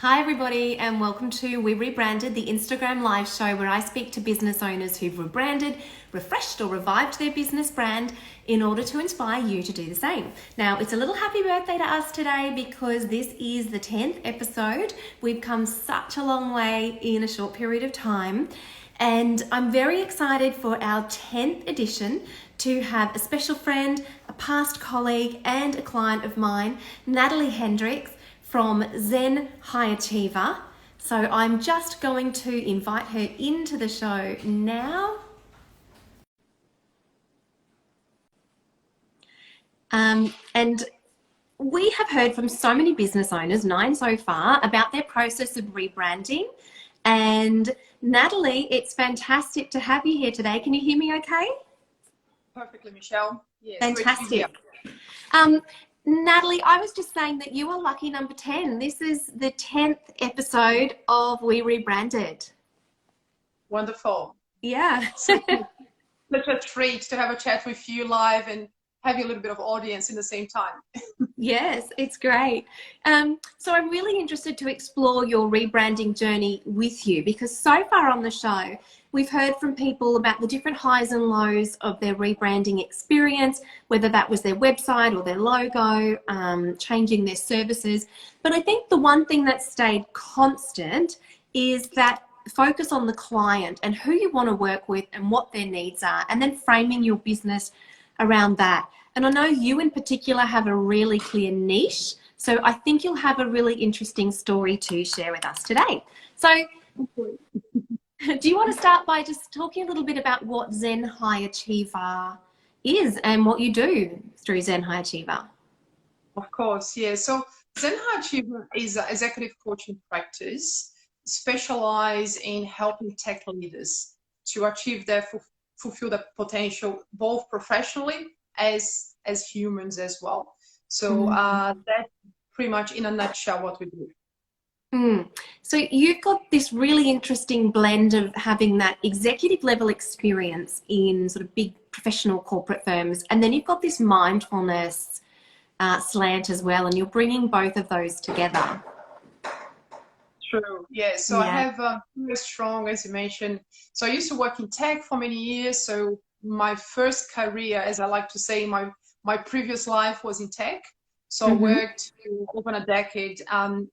Hi everybody and welcome to We Rebranded, the Instagram live show where I speak to business owners who've rebranded, refreshed or revived their business brand in order to inspire you to do the same. Now it's a little happy birthday to us today because this is the 10th episode. We've come such a long way in a short period of time and I'm very excited for our 10th edition to have a special friend, a past colleague and a client of mine, Natalie Hendricks, from Zen High Achiever. So I'm just going to invite her into the show now. And we have heard from so many business owners, 9 so far, about their process of rebranding. And Natalie, it's fantastic to have you here today. Can you hear me okay? Perfectly, Michelle. Yes, fantastic. Natalie, I was just saying that you are lucky number 10. This is the 10th episode of We Rebranded. Wonderful. Yeah. Such a treat to have a chat with you live and have a little bit of audience in the same time. Yes, it's great. So I'm really interested to explore your rebranding journey with you because so far on the show, we've heard from people about the different highs and lows of their rebranding experience, whether that was their website or their logo, changing their services. But I think the one thing that stayed constant is that focus on the client and who you want to work with and what their needs are, and then framing your business around that. And I know you in particular have a really clear niche, so I think you'll have a really interesting story to share with us today. So do you want to start by just talking a little bit about what Zen High Achiever is and what you do through Zen High Achiever? Of course, yeah. So Zen High Achiever is an executive coaching practice specialized in helping tech leaders to achieve their fulfill their potential both professionally as humans as well. So that's pretty much in a nutshell what we do. So you've got this really interesting blend of having that executive level experience in sort of big professional corporate firms, and then you've got this mindfulness slant as well, and you're bringing both of those together. True. Yeah. So I have very strong, as you mentioned. So I used to work in tech for many years. So my first career, as I like to say, my previous life was in tech. So I worked for over a decade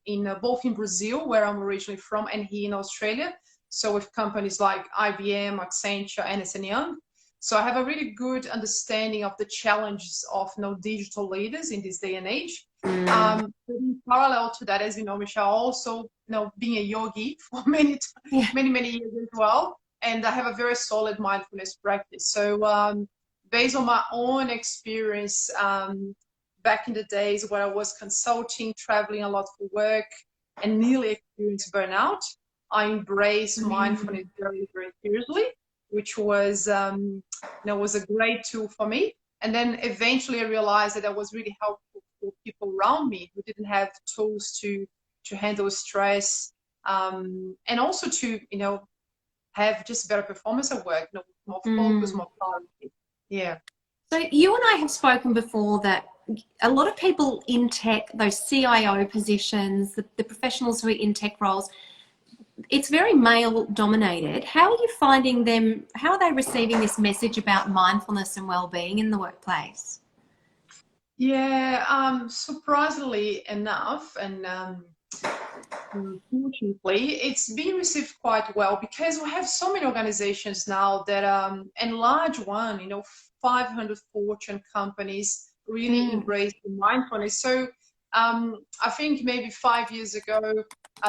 in both in Brazil, where I'm originally from, and here in Australia. So with companies like IBM, Accenture, Ernst & Young. So I have a really good understanding of the challenges of digital leaders in this day and age. In parallel to that, as you know, Michelle, also being a yogi for many years as well, and I have a very solid mindfulness practice. So based on my own experience back in the days where I was consulting, traveling a lot for work, and nearly experienced burnout, I embraced mindfulness very, very seriously, which was was a great tool for me. And then eventually I realized that that was really helpful for people around me who didn't have tools to handle stress, and also to have just better performance at work, more focus, more clarity. Yeah. So you and I have spoken before that a lot of people in tech, those CIO positions, the professionals who are in tech roles, it's very male dominated. How are you finding them? How are they receiving this message about mindfulness and well-being in the workplace? Yeah, surprisingly enough, and unfortunately, it's being received quite well because we have so many organizations now that, and large one, 500 Fortune companies really embrace the mindfulness. So I think maybe 5 years ago,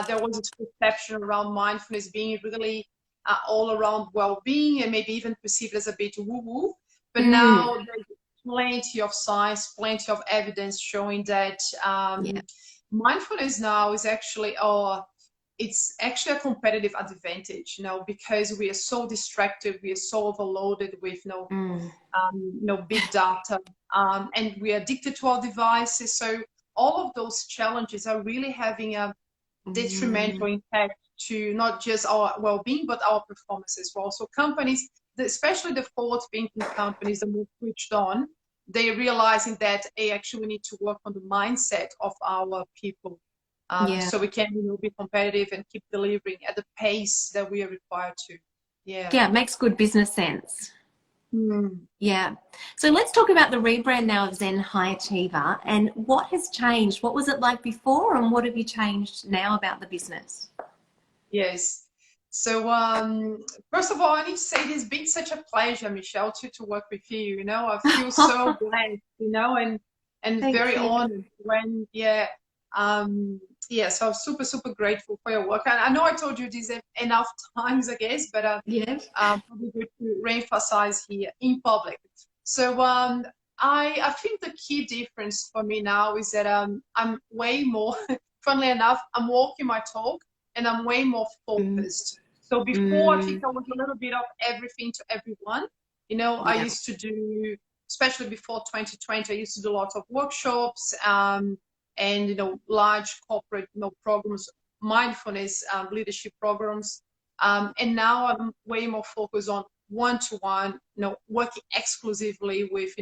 there was this perception around mindfulness being really all around well-being and maybe even perceived as a bit woo-woo. But now there's plenty of science, plenty of evidence showing that mindfulness now is actually it's actually a competitive advantage, because we are so distracted, we are so overloaded with big data, and we are addicted to our devices. So all of those challenges are really having a detrimental impact to not just our well-being, but our performance as well. So companies, especially the forward-thinking companies, the more switched on, they're realizing that actually we need to work on the mindset of our people. Yeah. so we can, be competitive and keep delivering at the pace that we are required to. Yeah. Yeah, it makes good business sense. Mm. Yeah. So let's talk about the rebrand now of Zen High Achiever and what has changed. What was it like before and what have you changed now about the business? Yes. So first of all, I need to say it has been such a pleasure, Michelle, to work with you. I feel so blessed, and Thank very you. honored when, so I'm super, super grateful for your work. And I know I told you this enough times, I guess, but Yes. probably good to reemphasize here in public. So I think the key difference for me now is that I'm way more, funnily enough, I'm walking my talk and I'm way more Mm. focused. So before, I think I was a little bit of everything to everyone. I Yeah. used to do, especially before 2020, I used to do lots of workshops and large corporate programs, mindfulness leadership programs. And now I'm way more focused on one-to-one, working exclusively with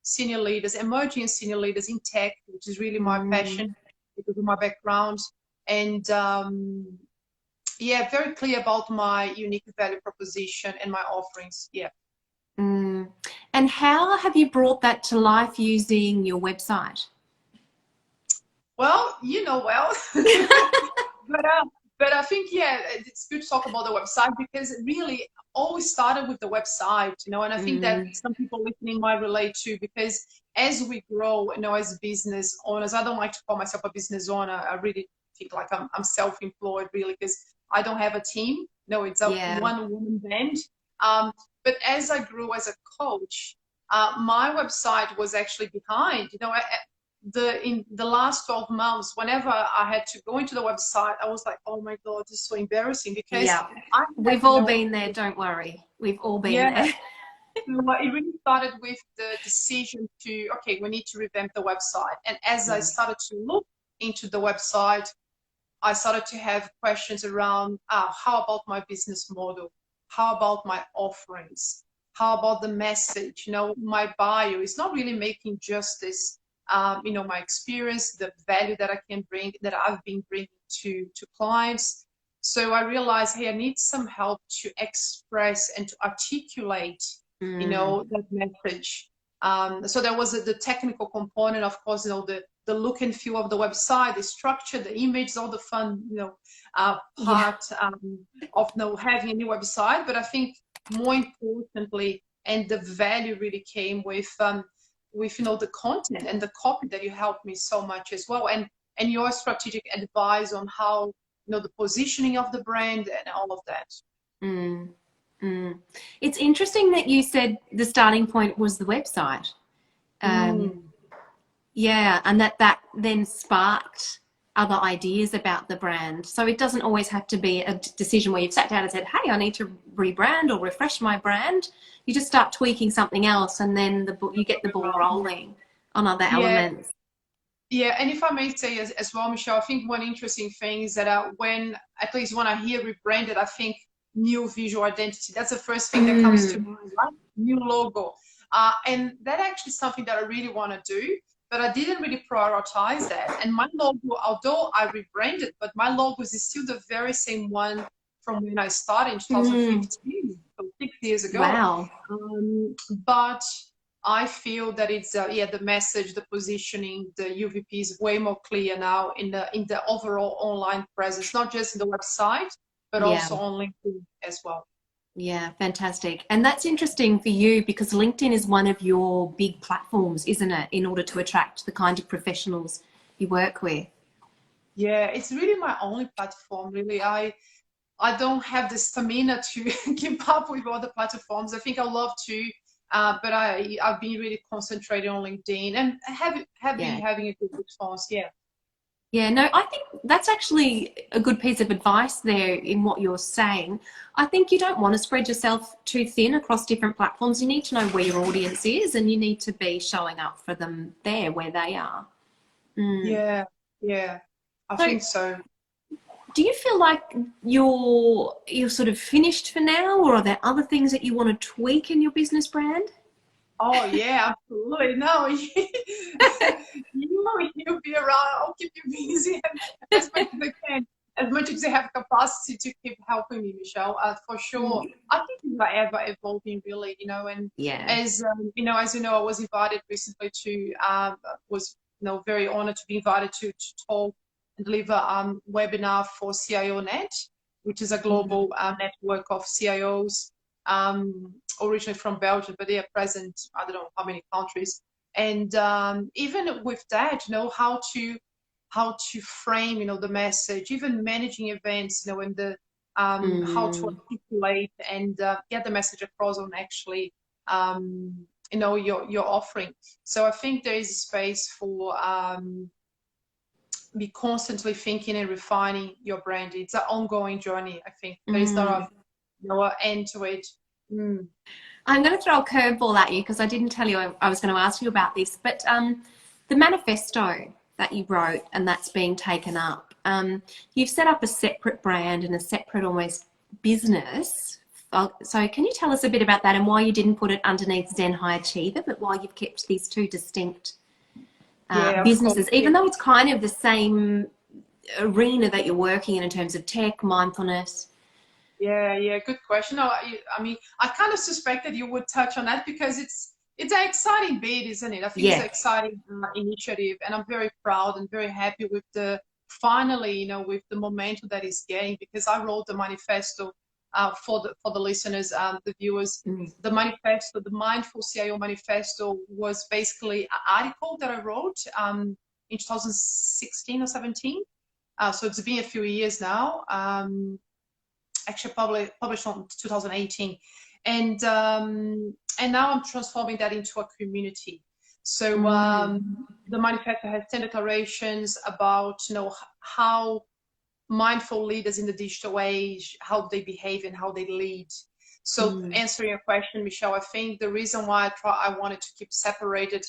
senior leaders, emerging senior leaders in tech, which is really my passion because of my background. And very clear about my unique value proposition and my offerings. Yeah. And how have you brought that to life using your website? Well, but I think it's good to talk about the website because it really always started with the website, and I think that some people listening might relate to, because as we grow, as business owners, I don't like to call myself a business owner. I really think like I'm self-employed, really, because I don't have a team. No, it's a one-woman band. But as I grew as a coach, my website was actually behind. In the last 12 months, whenever I had to go into the website, I was like, oh my God, this is so embarrassing, because We've all been there, don't worry. We've all been there. So it really started with the decision to, okay, we need to revamp the website. And as I started to look into the website, I started to have questions around, how about my business model? How about my offerings? How about the message? My bio is not really making justice, my experience, the value that I can bring, that I've been bringing to clients. So I realized, hey, I need some help to express and to articulate, that message. So there was the technical component, of course, the look and feel of the website, the structure, the image, all the fun, part of having a new website. But I think more importantly, and the value really came with the content and the copy that you helped me so much as well, and your strategic advice on how the positioning of the brand and all of that. It's interesting that you said the starting point was the website. Yeah, and that then sparked other ideas about the brand. So it doesn't always have to be a decision where you've sat down and said, hey, I need to rebrand or refresh my brand. You just start tweaking something else, and then you get the ball rolling on other elements. Yeah, and if I may say as well, Michelle, I think one interesting thing is that at least when I hear rebranded, I think new visual identity. That's the first thing that comes to mind, right? New logo. And that actually is something that I really want to do, but I didn't really prioritize that. And my logo, although I rebranded, but my logo is still the very same one from when I started in 2015, so 6 years ago. Wow. But I feel that it's the message, the positioning, the UVP is way more clear now in the overall online presence, not just in the website, but also on LinkedIn as well. Yeah, fantastic. And that's interesting for you because LinkedIn is one of your big platforms, isn't it, in order to attract the kind of professionals you work with? Yeah, it's really my only platform, really. I don't have the stamina to keep up with other platforms. I think I love to, but I've been really concentrating on LinkedIn and have been having a good response. Yeah. Yeah, no, I think that's actually a good piece of advice there in what you're saying. I think you don't want to spread yourself too thin across different platforms. You need to know where your audience is and you need to be showing up for them there where they are. Yeah, I think so. Do you feel like you're sort of finished for now, or are there other things that you want to tweak in your business brand? Oh yeah, absolutely. No, you'll be around. I'll keep you busy as much as I can, as much as I have capacity to keep helping me, Michelle. For sure. I think it's ever evolving, really. And Yeah. as I was invited recently to was very honored to be invited to talk and deliver webinar for CIO Net, which is a global network of CIOs originally from Belgium, but they are present, I don't know how many countries. And even with that, how to frame, the message, even managing events, and the how to articulate and get the message across on actually, your offering. So I think there is space for be constantly thinking and refining your brand. It's an ongoing journey. I think there is not a end to it. I'm going to throw a curveball at you because I didn't tell you I was going to ask you about this, but the manifesto that you wrote and that's being taken up, you've set up a separate brand and a separate almost business. So can you tell us a bit about that and why you didn't put it underneath Zen High Achiever, but why you've kept these two distinct businesses, even though it's kind of the same arena that you're working in terms of tech, mindfulness? Yeah, good question. No, I mean, I kind of suspected you would touch on that because it's an exciting bid, isn't it? I think it's an exciting initiative, and I'm very proud and very happy with finally, with the momentum that it's getting, because I wrote the manifesto for the listeners, the viewers. The manifesto, the Mindful CIO Manifesto, was basically an article that I wrote in 2016 or 17. So it's been a few years now. Actually published in 2018, and now I'm transforming that into a community. So the manifesto has 10 declarations about how mindful leaders in the digital age, how they behave and how they lead. So answering your question, Michelle, I think the reason why I wanted to keep separated,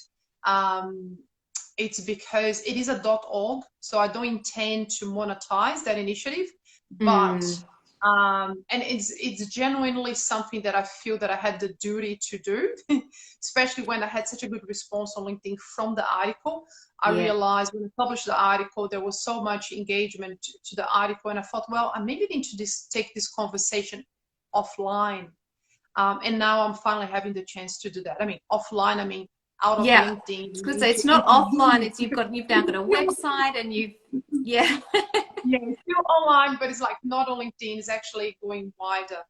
it's because it is a .org, so I don't intend to monetize that initiative, but and it's genuinely something that I feel that I had the duty to do, especially when I had such a good response on LinkedIn from the article. I realized when I published the article, there was so much engagement to the article, and I thought, well, I maybe need to take this conversation offline. And now I'm finally having the chance to do that. I mean, offline, I mean, out of LinkedIn. It's good. So it's not offline. It's you've now got a website and Yeah, it's still online, but it's like not on LinkedIn. It's actually going wider.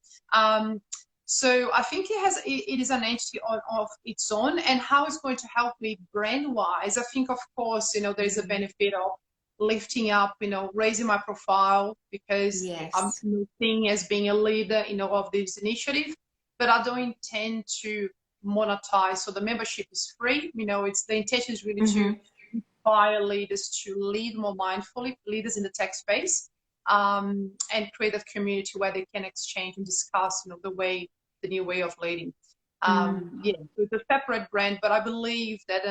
So I think it is an entity of its own, and how it's going to help me brand-wise. I think, of course, there's a benefit of lifting up, raising my profile, because I'm seen as being a leader, of this initiative. But I don't intend to monetize. So the membership is free. The intention is really to inspire leaders to lead more mindfully, leaders in the tech space, and create a community where they can exchange and discuss, the new way of leading. So it's a separate brand, but I believe that,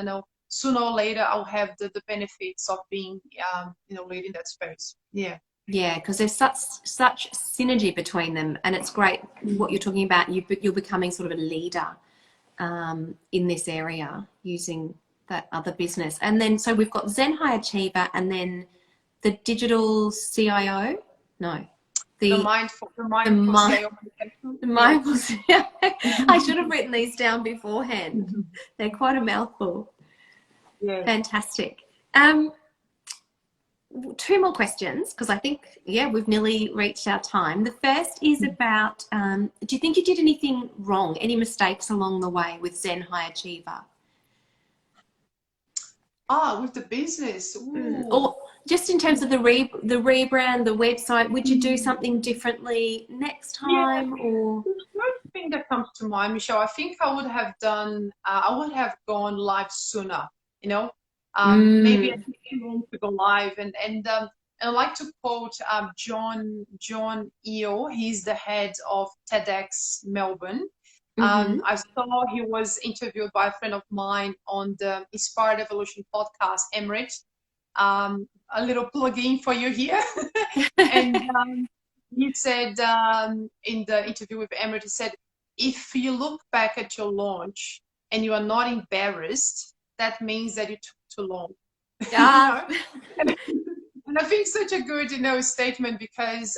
sooner or later I'll have the benefits of being, leading that space. Yeah. Yeah, because there's such synergy between them, and it's great what you're talking about. You're becoming sort of a leader in this area using that other business. And then so we've got Zen High Achiever, and then the digital CIO. No, the mindful CIO. The mindful CIO. I should have written these down beforehand. They're quite a mouthful. Yeah. Fantastic. Two more questions, because I think, we've nearly reached our time. The first is about, do you think you did anything wrong, any mistakes along the way with Zen High Achiever? With the business. Or just in terms of the rebrand, the website, would you do something differently next time? Or the first thing that comes to mind, Michelle, I think I would have gone live sooner, maybe I took too long to go live, and I like to quote John Eo. He's the head of TEDx Melbourne. I saw he was interviewed by a friend of mine on the Inspired Evolution podcast, Emirates. A little plug-in for you here. And he said in the interview with Emirates, he said, if you look back at your launch and you are not embarrassed, that means that you took too long. Yeah. And I think such a good, statement, because,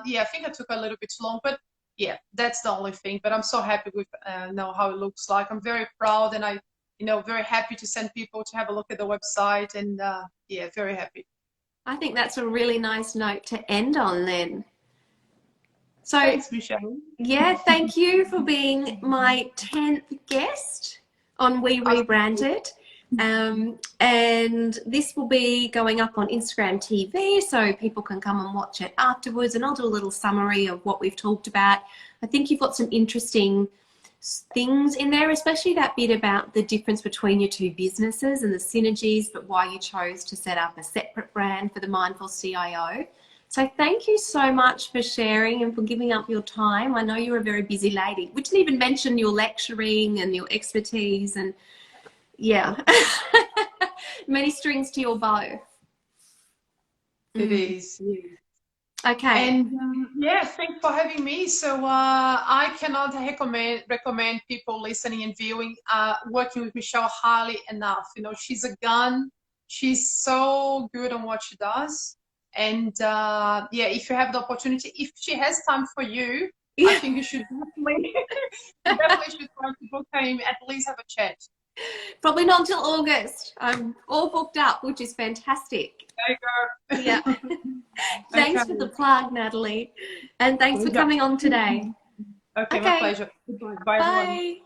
yeah, I think I took a little bit too long, but yeah, that's the only thing. But I'm so happy with, how it looks like. I'm very proud, and very happy to send people to have a look at the website, and yeah, very happy. I think that's a really nice note to end on then. So, thanks, Michelle. Yeah, thank you for being my 10th guest on We Rebranded. And this will be going up on Instagram TV, so people can come and watch it afterwards, and I'll do a little summary of what we've talked about. I think you've got some interesting things in there, especially that bit about the difference between your two businesses and the synergies, but why you chose to set up a separate brand for the Mindful CIO. So thank you so much for sharing and for giving up your time. I know you're a very busy lady. We didn't even mention your lecturing and your expertise, and yeah, many strings to your bow. It is. Yeah. Okay. And yeah, thanks for having me. So I cannot recommend people listening and viewing, working with Michelle highly enough. She's a gun. She's so good on what she does. And yeah, if you have the opportunity, if she has time for you, I think you should definitely, definitely should try to book him, at least have a chat. Probably not until August. I'm all booked up, which is fantastic. There you go. Yeah. Thanks for the plug, Natalie. And thanks for coming on today. Okay, my pleasure. Bye, everyone. Bye.